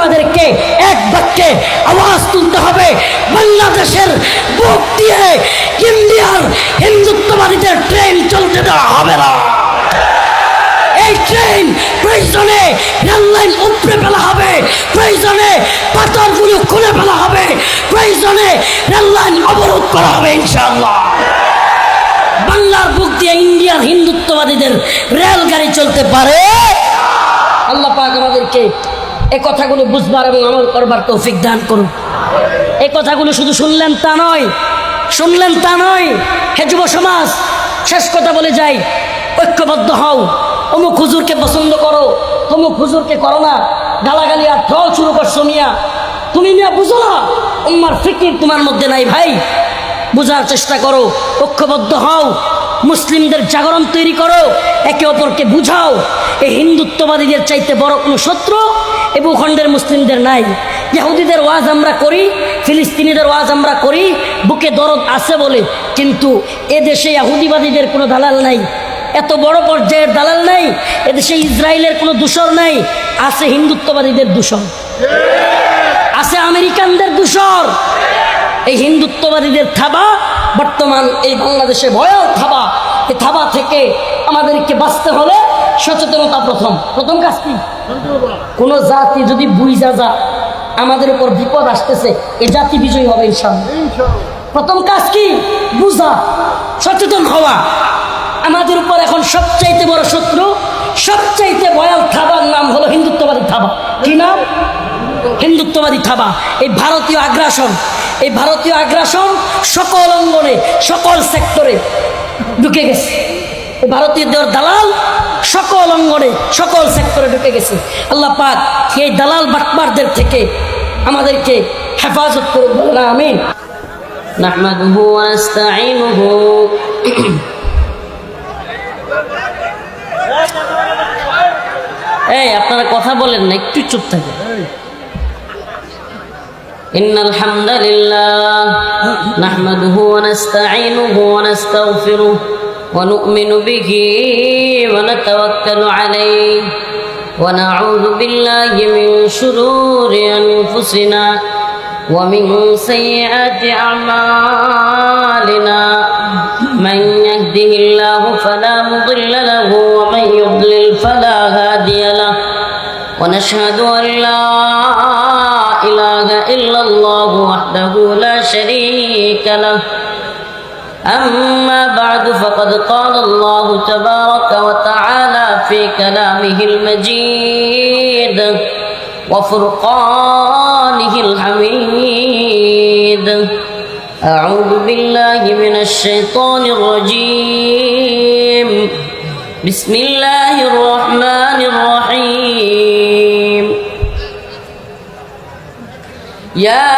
আমাদেরকে এক বাক্যে আওয়াজ তুলতে হবে, বাংলাদেশের বুক দিয়ে ইন্ডিয়ার হিন্দুত্ববাদীদের ট্রেন চলতে দেওয়া হবে না। এই ট্রেন প্রয়োজনে রেললাইন উপড়ে ফেলা হবে, প্রয়োজনে পাথরগুলো খুলে ফেলা হবে, প্রয়োজনে রেললাইন অবরোধ করা হবে ইনশাআল্লাহ। বাংলার বুক দিয়ে ইন্ডিয়ার হিন্দুত্ববাদীদের রেলগাড়ি চলতে পারে। আল্লাহ পাক আমাদেরকে এই কথাগুলো বুঝবার এবং আমল করবার তৌফিক দান করুন। এই কথাগুলো শুধু শুনলেন তা নয়, হে যুব সমাজ, শেষ কথা বলে যাই, ঐক্যবদ্ধ হও। অমুক হুজুরকে পছন্দ করো, অমুক হুজুরকে করো না, গালাগালি আর ট্রল শুরু করছো মিয়া, তুমি মিয়া বুঝো না, উম্মার ফিকির তোমার মধ্যে নাই ভাই। বোঝার চেষ্টা করো, ঐক্যবদ্ধ হও, মুসলিমদের জাগরণ তৈরি করো, একে অপরকে বুঝাও। এই হিন্দুত্ববাদীদের চাইতে বড় কোনো শত্রু এ ভূখণ্ডের মুসলিমদের নাই। ইহুদিদের ওয়াজ আমরা করি, ফিলিস্তিনিদের ওয়াজ আমরা করি, বুকে দরদ আছে বলে, কিন্তু এদেশে ইহুদিবাদীদের কোনো দালাল নাই, এত বড় পর্যায়ের দালাল নাই। এদেশে ইসরায়েলের কোনো দূষর নাই, আছে হিন্দুত্ববাদীদের দূষর, আছে আমেরিকানদের দূষর। এই হিন্দুত্ববাদীদের থাবা বর্তমান এই বাংলাদেশে ভয়াল থাবা। এই থাবা থেকে আমাদেরকে বাঁচতে হলে সচেতনতা প্রথম কাজ কি? কোনো জাতি যদি বুঝা যা আমাদের উপর বিপদ আসতেছে, এই জাতি বিজয়ী হবে ইনশাআল্লাহ। প্রথম কাজ কি? বুঝা, সচেতন হওয়া। আমাদের উপর এখন সবচাইতে বড় শত্রু, সবচাইতে ভয়াল থাবার নাম হলো হিন্দুত্ববাদী থাবা। কি নাম? হিন্দুত্ববাদী থাবা। এই ভারতীয় আগ্রাসন সকল অঙ্গনে, সকল সেক্টরে ঢুকে গেছে। এই ভারতীয়দের দালাল সকল অঙ্গনে, সকল সেক্টরে ঢুকে গেছে। আল্লাহ পাক এই দালাল বাটপারদের থেকে আমাদেরকে হেফাজত করুন, বলেন আমিন। নাহমাদুহু ওয়া নাস্তাঈনুহু। এই আপনারা কথা বলেন না, একটু চুপ থাকেন। ইন্নাল হামদালিল্লাহ নাহমাদুহু ওয়া নাস্তাঈনুহু ওয়া নাস্তাগফিরুহু ওয়া নু'মিনু বিহি ওয়া নাতাওয়াক্কালু আলাইহি ওয়া নাউযু বিল্লাহি মিন শুরুরি আনফুসিনা ওয়া মিন সাইয়্যাতি আ'মালিনা মান ইয়াহদিহিল্লাহু ফালা মুদিল্লা লাহু ওয়া মান ইউদ্লিল ফালা হাদিয়া লাহু ওয়া নাশহাদু আন লা ইলাহা ইল্লাল্লাহু ওয়াহদাহু লা শারীকা লাহু। أما بعد فقد قال الله تبارك وتعالى في كلامه المجيد وفرقانه الحميد. أعوذ بالله من الشيطان الرجيم. بسم الله الرحمن الرحيم. يا